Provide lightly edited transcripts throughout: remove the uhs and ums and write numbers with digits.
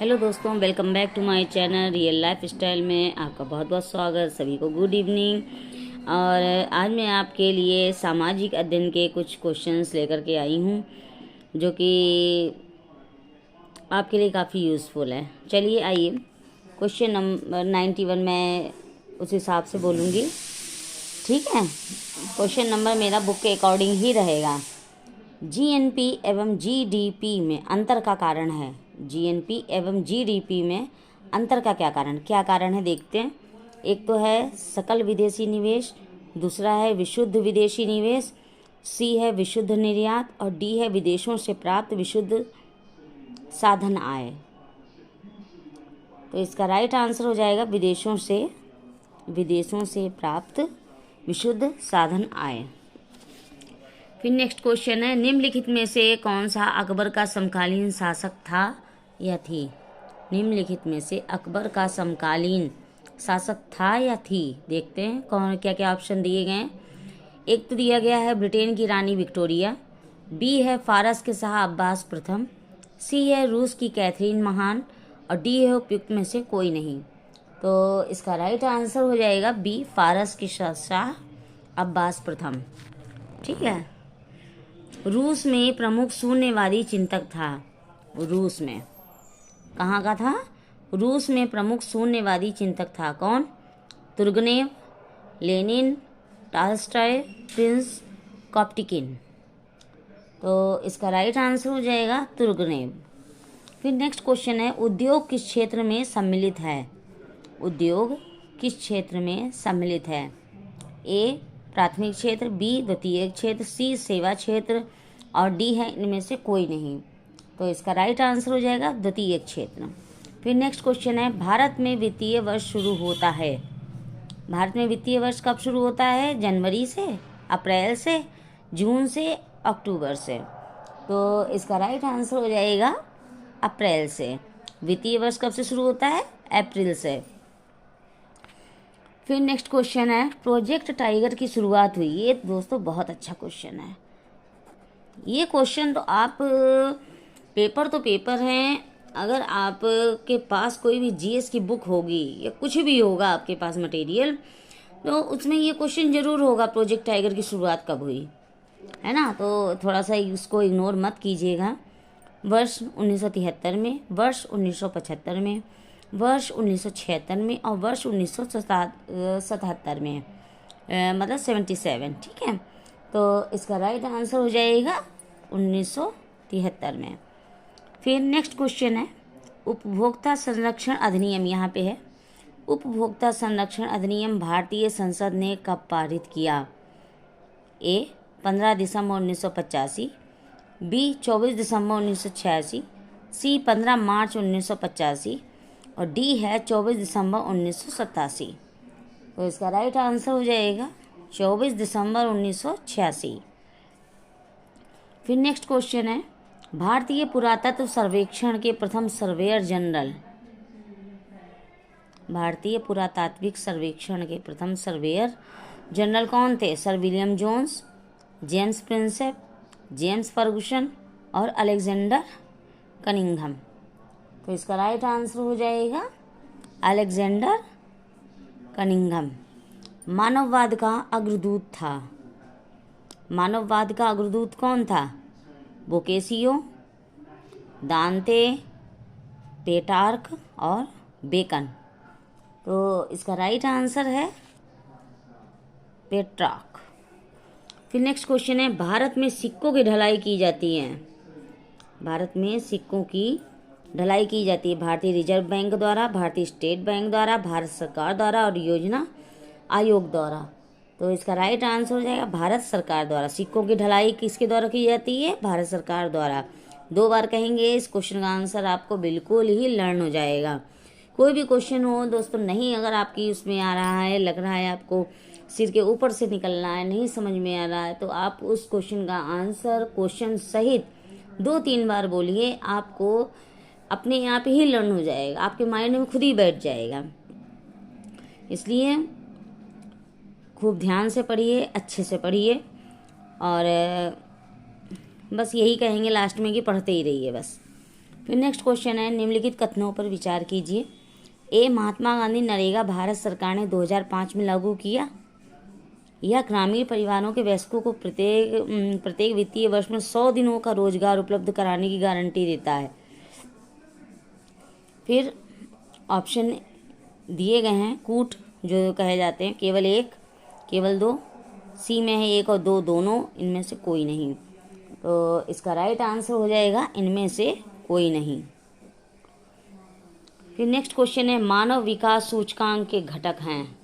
Hello दोस्तों, welcome back to my channel real life style में आपका बहुत बहुत स्वागत। सभी को गुड इवनिंग। और आज मैं आपके लिए सामाजिक अध्ययन के कुछ क्वेश्चंस लेकर के आई हूँ जो कि आपके लिए काफ़ी यूज़फुल है। चलिए आइए, क्वेश्चन नंबर 91 मैं उस हिसाब से बोलूँगी, ठीक है। क्वेश्चन नंबर मेरा बुक के अकॉर्डिंग ही रहेगा। जीएनपी एवं जीडीपी में अंतर का कारण है। जीएनपी एवं जीडीपी में अंतर का क्या कारण है देखते हैं। एक तो है सकल विदेशी निवेश, दूसरा है विशुद्ध विदेशी निवेश, सी है विशुद्ध निर्यात और डी है विदेशों से प्राप्त विशुद्ध साधन आय। तो इसका राइट आंसर हो जाएगा विदेशों से प्राप्त विशुद्ध साधन आय। फिर नेक्स्ट क्वेश्चन है, निम्नलिखित में से कौन सा अकबर का समकालीन शासक था या थी। निम्नलिखित में से अकबर का समकालीन शासक था या थी। देखते हैं कौन क्या क्या ऑप्शन दिए गए हैं। एक तो दिया गया है ब्रिटेन की रानी विक्टोरिया, बी है फारस के शाह अब्बास प्रथम, सी है रूस की कैथरीन महान और डी है उपयुक्त में से कोई नहीं। तो इसका राइट आंसर हो जाएगा बी, फारस के शाह अब्बास प्रथम, ठीक है। रूस में प्रमुख शून्यवादी चिंतक था। रूस में कहाँ का था? रूस में प्रमुख शून्यवादी चिंतक था कौन? Turgenev, Lenin, Tolstoy, prince Kropotkin. तो इसका राइट आंसर हो जाएगा तुर्गनेव। फिर नेक्स्ट क्वेश्चन है, उद्योग किस क्षेत्र में सम्मिलित है। उद्योग किस क्षेत्र में सम्मिलित है। ए प्राथमिक क्षेत्र, बी द्वितीयक क्षेत्र, सी सेवा क्षेत्र और डी है इनमें से कोई नहीं। तो इसका राइट आंसर हो जाएगा द्वितीयक क्षेत्र। फिर नेक्स्ट क्वेश्चन है, भारत में वित्तीय वर्ष शुरू होता है। भारत में वित्तीय वर्ष कब शुरू होता है? जनवरी से, अप्रैल से, जून से, अक्टूबर से। तो इसका राइट आंसर हो जाएगा अप्रैल से। वित्तीय वर्ष कब से शुरू होता है? अप्रैल से। फिर नेक्स्ट क्वेश्चन है, प्रोजेक्ट टाइगर की शुरुआत हुई। ये दोस्तों बहुत अच्छा क्वेश्चन है। ये क्वेश्चन तो आप पेपर हैं, अगर आप के पास कोई भी जीएस की बुक होगी या कुछ भी होगा आपके पास मटेरियल, तो उसमें ये क्वेश्चन जरूर होगा, प्रोजेक्ट टाइगर की शुरुआत कब हुई, है ना। तो थोड़ा सा इसको इग्नोर मत कीजिएगा। वर्ष 1973 में, वर्ष 1975 में, वर्ष 1976 में और वर्ष 1977 में, मतलब 77, ठीक है। तो इसका राइट आंसर हो जाएगा 1973 में। फिर नेक्स्ट क्वेश्चन है, उपभोक्ता संरक्षण अधिनियम, यहाँ पे है। उपभोक्ता संरक्षण अधिनियम भारतीय संसद ने कब पारित किया। ए 15 दिसंबर 1985, बी 24 दिसंबर 1986, सी 15 मार्च 1985 और डी है 24 दिसंबर 1987। तो इसका राइट आंसर हो जाएगा 24 दिसंबर 1986। फिर नेक्स्ट क्वेश्चन है, भारतीय पुरातत्व सर्वेक्षण के प्रथम सर्वेयर जनरल। भारतीय पुरातात्विक सर्वेक्षण के प्रथम सर्वेयर जनरल कौन थे? Sir William Jones, James Prinsep, James Fergusson और अलेक्जेंडर कनिंघम। तो इसका राइट आंसर हो जाएगा अलेक्जेंडर कनिंघम। मानववाद का अग्रदूत था। मानववाद का अग्रदूत कौन था? बोकेसियो, दांते, पेटार्क और बेकन। तो इसका राइट आंसर है पेट्रार्क। फिर नेक्स्ट क्वेश्चन है, भारत में सिक्कों की ढलाई की जाती है। भारत में सिक्कों की ढलाई की जाती है भारतीय रिजर्व बैंक द्वारा, भारतीय स्टेट बैंक द्वारा, भारत सरकार द्वारा और योजना आयोग द्वारा। तो इसका राइट आंसर हो जाएगा भारत सरकार द्वारा। सिक्कों की ढलाई किसके द्वारा की जाती है? भारत सरकार द्वारा। 2 बार कहेंगे, इस क्वेश्चन का आंसर आपको बिल्कुल ही लर्न हो जाएगा। कोई भी क्वेश्चन हो दोस्तों, नहीं अगर आपकी उसमें आ रहा है, लग रहा है आपको सिर के ऊपर से निकलना है, नहीं समझ में आ रहा है, तो आप उस क्वेश्चन का आंसर क्वेश्चन सहित 2-3 बार बोलिए, आपको अपने आप ही लर्न हो जाएगा, आपके माइंड में खुद ही बैठ जाएगा। इसलिए खूब ध्यान से पढ़िए, अच्छे से पढ़िए और बस यही कहेंगे लास्ट में कि पढ़ते ही रहिए बस। फिर नेक्स्ट क्वेश्चन है, निम्नलिखित कथनों पर विचार कीजिए। ए, महात्मा गांधी नरेगा भारत सरकार ने 2005 में लागू किया। यह ग्रामीण परिवारों के वयस्कों को प्रत्येक वित्तीय वर्ष में 100 दिनों का रोजगार उपलब्ध कराने की गारंटी देता है। फिर ऑप्शन दिए गए हैं, कूट जो कहे जाते हैं, केवल एक, केवल दो, सी में है एक और दो दोनों, इनमें से कोई नहीं। तो इसका राइट आंसर हो जाएगा इनमें से कोई नहीं। फिर नेक्स्ट क्वेश्चन है, मानव विकास सूचकांक के घटक हैं।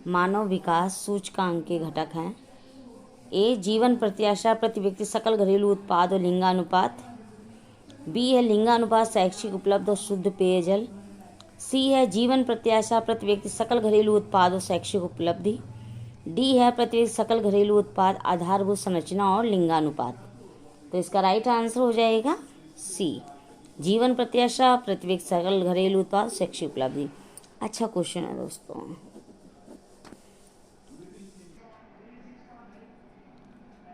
मानव विकास सूचकांक के घटक हैं। ए, जीवन प्रत्याशा प्रति व्यक्ति सकल घरेलू उत्पाद और लिंगानुपात। बी है लिंगानुपात शैक्षिक उपलब्ध और शुद्ध पेयजल। सी है जीवन प्रत्याशा प्रति व्यक्ति सकल घरेलू उत्पाद और शैक्षिक उपलब्धि। डी है प्रति व्यक्ति सकल घरेलू उत्पाद आधारभूत संरचना और लिंगानुपात। तो इसका राइट आंसर हो जाएगा सी, जीवन प्रत्याशा प्रति व्यक्ति सकल घरेलू उत्पाद शैक्षिक उपलब्धि। अच्छा क्वेश्चन है दोस्तों।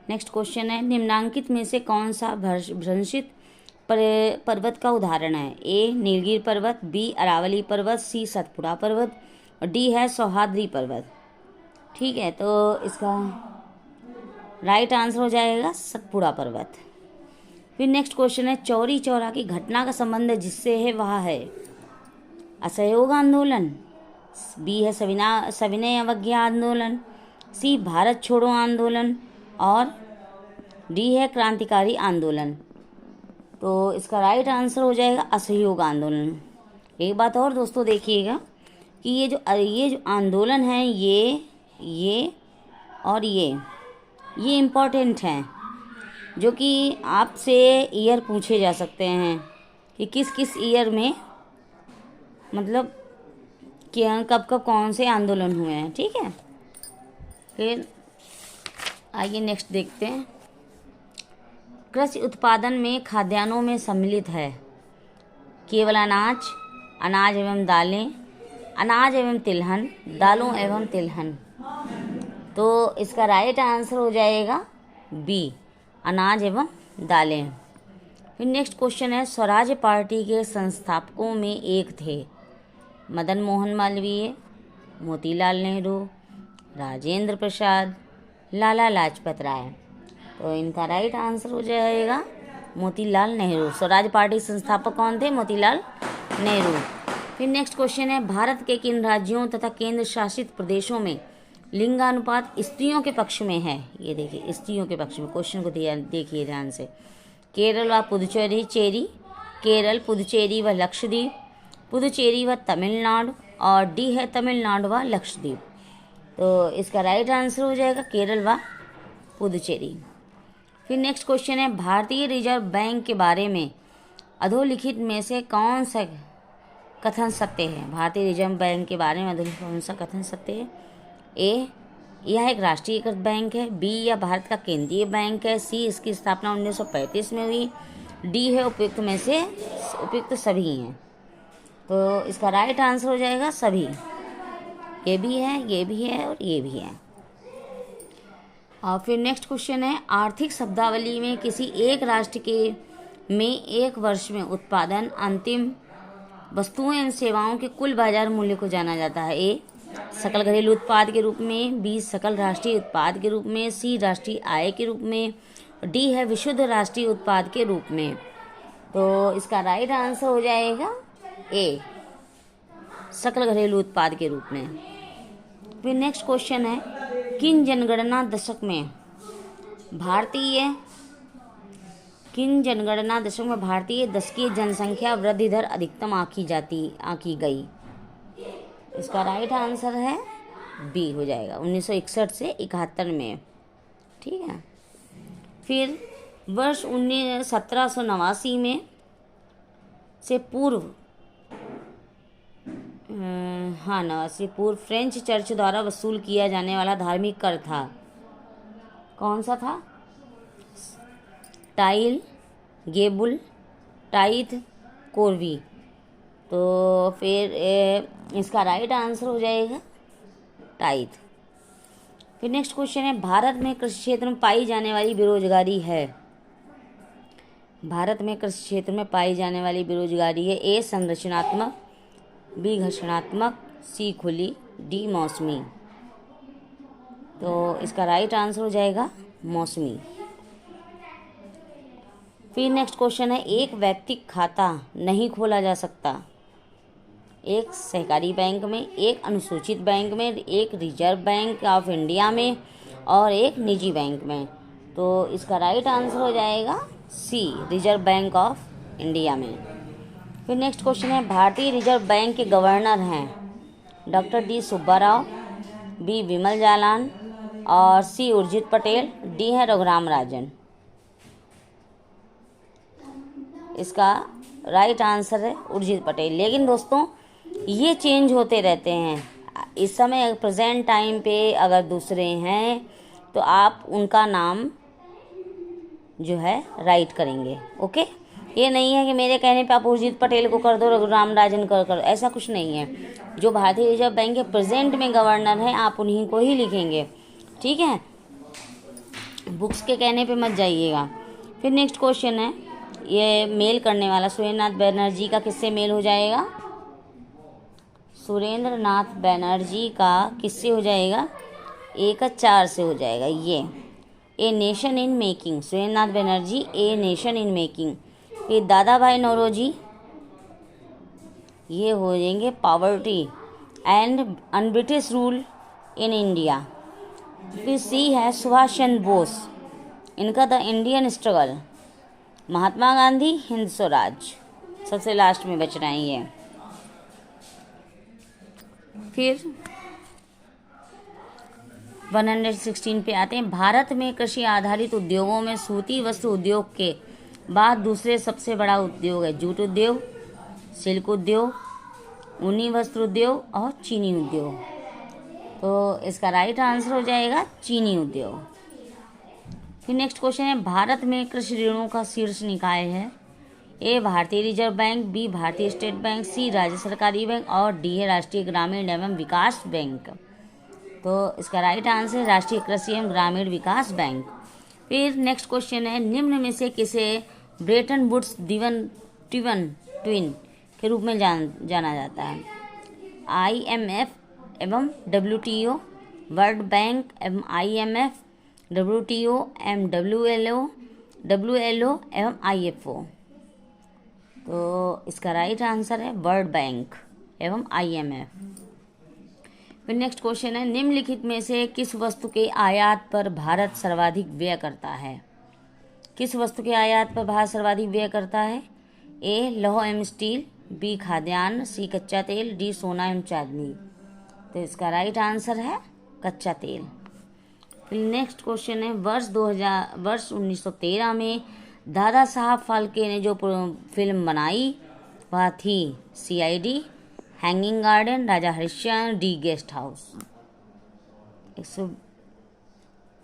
नेक्स्ट क्वेश्चन है, निम्नांकित में से कौन सा भ्रंशित पर्वत का उदाहरण है। ए, नीलगिरी पर्वत, बी, अरावली पर्वत, सी, सतपुड़ा पर्वत और डी है सौहाद्री पर्वत। ठीक है, तो इसका राइट आंसर हो जाएगा सतपुड़ा पर्वत। फिर नेक्स्ट क्वेश्चन है, चौरी चौरा की घटना का संबंध जिससे है वह है। असहयोग आंदोलन, बी है सविनय अवज्ञा आंदोलन, सी, भारत छोड़ो आंदोलन और डी है क्रांतिकारी आंदोलन। तो इसका राइट आंसर हो जाएगा असहयोग आंदोलन। एक बात और दोस्तों देखिएगा कि ये जो आंदोलन है ये और ये इम्पोर्टेंट हैं, जो कि आपसे ईयर पूछे जा सकते हैं कि किस किस ईयर में, मतलब कि कब कब कौन से आंदोलन हुए हैं। ठीक है, फिर आइए नेक्स्ट देखते हैं। कृषि उत्पादन में खाद्यान्नों में सम्मिलित है केवल अनाज, अनाज एवं दालें, अनाज एवं तिलहन, दालों एवं तिलहन। तो इसका राइट आंसर हो जाएगा बी, अनाज एवं दालें। फिर नेक्स्ट क्वेश्चन है, स्वराज पार्टी के संस्थापकों में एक थे मदन मोहन मालवीय, मोतीलाल नेहरू, राजेंद्र प्रसाद, लाला लाजपत राय। तो इनका राइट आंसर हो जाएगा मोतीलाल नेहरू। स्वराज पार्टी संस्थापक कौन थे? मोतीलाल नेहरू। फिर नेक्स्ट क्वेश्चन है, भारत के किन राज्यों तथा केंद्र शासित प्रदेशों में लिंगानुपात स्त्रियों के पक्ष में है? ये देखिए, स्त्रियों के पक्ष में। क्वेश्चन को देखिए ध्यान से। केरल व पुदुचेरी, केरल, पुदुचेरी व लक्षद्वीप, पुदुचेरी व तमिलनाडु और डी है तमिलनाडु व लक्षद्वीप। तो इसका राइट आंसर हो जाएगा केरल व पुदुचेरी। फिर नेक्स्ट क्वेश्चन है, भारतीय रिजर्व बैंक के बारे में अधोलिखित में से कौन सा कथन सत्य है? भारतीय रिजर्व बैंक के बारे में अधोलिखित कौन सा कथन सत्य है? ए, यह एक राष्ट्रीयकृत बैंक है, बी, यह भारत का केंद्रीय बैंक है, सी, इसकी स्थापना 1935 में हुई, डी है उपयुक्त सभी हैं। तो इसका राइट आंसर हो जाएगा सभी। ये भी है, ये भी है और ये भी है। और फिर नेक्स्ट क्वेश्चन है, आर्थिक शब्दावली में किसी एक राष्ट्र के में एक वर्ष में उत्पादन अंतिम वस्तुओं एवं सेवाओं के कुल बाजार मूल्य को जाना जाता है। ए, सकल घरेलू उत्पाद के रूप में, बी, सकल राष्ट्रीय उत्पाद के रूप में, सी, राष्ट्रीय आय के रूप में, डी है विशुद्ध राष्ट्रीय उत्पाद के रूप में। तो इसका राइट आंसर हो जाएगा ए, सकल घरेलू उत्पाद के रूप में। फिर नेक्स्ट क्वेश्चन है, किन जनगणना दशक में भारतीय दशकीय जनसंख्या वृद्धि दर अधिकतम आंकी गई? इसका राइट आंसर है बी हो जाएगा, 1961 से 71 में। ठीक है। फिर वर्ष 1789 में से पूर्व 89 पूर्व फ्रेंच चर्च द्वारा वसूल किया जाने वाला धार्मिक कर था। कौन सा था? टाइल, गेबुल, टाइथ, कोरवी। तो फिर इसका राइट आंसर हो जाएगा टाइथ। फिर नेक्स्ट क्वेश्चन है, भारत में कृषि क्षेत्र में पाई जाने वाली बेरोजगारी है। भारत में कृषि क्षेत्र में पाई जाने वाली बेरोजगारी है? ए संरचनात्मक, बी घर्षणात्मक, सी खुली, डी मौसमी। तो इसका राइट आंसर हो जाएगा मौसमी। फिर नेक्स्ट क्वेश्चन है, एक व्यक्तिगत खाता नहीं खोला जा सकता? एक सहकारी बैंक में, एक अनुसूचित बैंक में, एक रिजर्व बैंक ऑफ इंडिया में और एक निजी बैंक में। तो इसका राइट आंसर हो जाएगा C Reserve Bank of India में। फिर नेक्स्ट क्वेश्चन है, भारतीय रिजर्व बैंक के गवर्नर हैं doctor D Subba Rao, B Bimal Jalan और सी उर्जित पटेल, डी है रघुराम राजन। इसका राइट आंसर है उर्जित पटेल। लेकिन दोस्तों ये चेंज होते रहते हैं। इस समय प्रेजेंट टाइम पे अगर दूसरे हैं तो आप उनका नाम जो है राइट करेंगे। ओके, ये नहीं है कि मेरे कहने पे आप उर्जित पटेल को कर दो, रघुराम राजन कर ऐसा कुछ नहीं है। जो भारतीय रिजर्व बैंक के प्रेजेंट में गवर्नर हैं आप उन्हीं को ही लिखेंगे, ठीक है। बुक्स के कहने पे मत जाइएगा। फिर नेक्स्ट क्वेश्चन है, ये मेल करने वाला सुरेंद्र नाथ बैनर्जी का किससे मेल हो जाएगा? सुरेंद्र नाथ बैनर्जी का किससे हो जाएगा? ए का 4 से हो जाएगा। ये a nation in making, Surendra Nath Banerjee a nation in making. ये दादा भाई नौरोजी, ये हो जाएंगे poverty and un-British rule in India. फिर सी है सुभाष चंद्र बोस, इनका the Indian struggle. Mahatma Gandhi Hind Swaraj, सबसे लास्ट में बच रहे हैं ये। फिर 116 पे आते हैं, भारत में कृषि आधारित उद्योगों में सूती वस्त्र उद्योग के बाद दूसरे सबसे बड़ा उद्योग है जूट उद्योग, सिल्क उद्योग, ऊनी वस्त्र उद्योग और चीनी उद्योग। तो इसका राइट आंसर हो जाएगा चीनी उद्योग। फिर नेक्स्ट क्वेश्चन है, भारत में कृषि ऋणों का शीर्ष निकाय है? ए भारतीय रिजर्व बैंक, बी भारतीय स्टेट बैंक, सी राज्य सरकारी बैंक और डी है राष्ट्रीय ग्रामीण एवं विकास बैंक। तो इसका राइट आंसर है राष्ट्रीय कृषि एवं ग्रामीण विकास बैंक। फिर नेक्स्ट क्वेश्चन है, निम्न में से किसे ब्रेटन वुड्स ट्विन के रूप में जाना जाता है? IMF एवं WTO, वर्ल्ड बैंक एवं IMF, WTO एवं WLO एवं IFO। तो इसका राइट आंसर है वर्ल्ड बैंक एवं IMF। फिर नेक्स्ट क्वेश्चन है, निम्नलिखित में से किस वस्तु के आयात पर भारत सर्वाधिक व्यय करता है? किस वस्तु के आयात पर भारत सर्वाधिक व्यय करता है? ए लौह एवं स्टील, बी खाद्यान्न, सी कच्चा तेल, डी सोना एवं चांदी। तो इसका राइट आंसर है कच्चा तेल। फिर नेक्स्ट क्वेश्चन है, वर्ष 1913 में दादा साहब फाल्के ने जो फिल्म बनाई वह थी CID, हैंगिंग गार्डन, राजा हरिश्चंद्र, डी गेस्ट हाउस।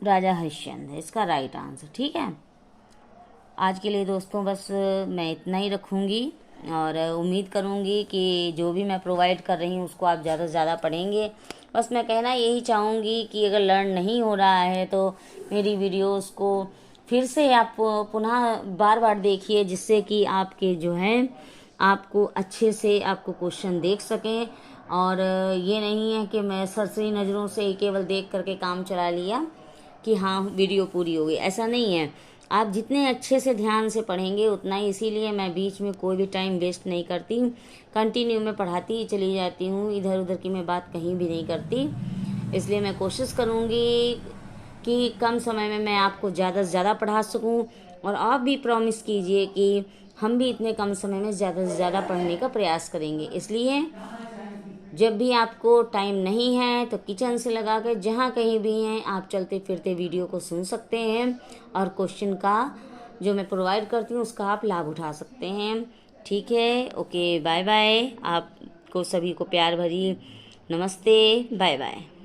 राजा हरिश्चंद्र इसका राइट आंसर, ठीक है। आज के लिए दोस्तों बस मैं इतना ही रखूँगी और उम्मीद करूँगी कि जो भी मैं प्रोवाइड कर रही हूँ उसको आप ज़्यादा से ज़्यादा पढ़ेंगे। बस मैं कहना यही चाहूँगी कि अगर लर्न नहीं हो रहा है तो मेरी वीडियोस को फिर से आप पुनः बार बार देखिए, जिससे कि आपके जो है आपको अच्छे से आपको क्वेश्चन देख सकें। और ये नहीं है कि मैं सरसरी नज़रों से केवल देख करके काम चला लिया कि हाँ वीडियो पूरी हो गई, ऐसा नहीं है। आप जितने अच्छे से ध्यान से पढ़ेंगे उतना ही, इसीलिए मैं बीच में कोई भी टाइम वेस्ट नहीं करती हूँ, कंटिन्यू में पढ़ाती ही चली जाती हूँ, इधर उधर की मैं बात कहीं भी नहीं करती। इसलिए मैं कोशिश करूँगी कि कम समय में मैं आपको ज़्यादा से ज़्यादा पढ़ा सकूँ, और आप भी प्रॉमिस कीजिए कि हम भी इतने कम समय में ज़्यादा से ज़्यादा पढ़ने का प्रयास करेंगे। इसलिए जब भी आपको टाइम नहीं है तो किचन से लगा कर जहाँ कहीं भी हैं आप चलते फिरते वीडियो को सुन सकते हैं, और क्वेश्चन का जो मैं प्रोवाइड करती हूँ उसका आप लाभ उठा सकते हैं। ठीक है, ओके, बाय बाय। आपको सभी को प्यार भरी नमस्ते, बाय बाय।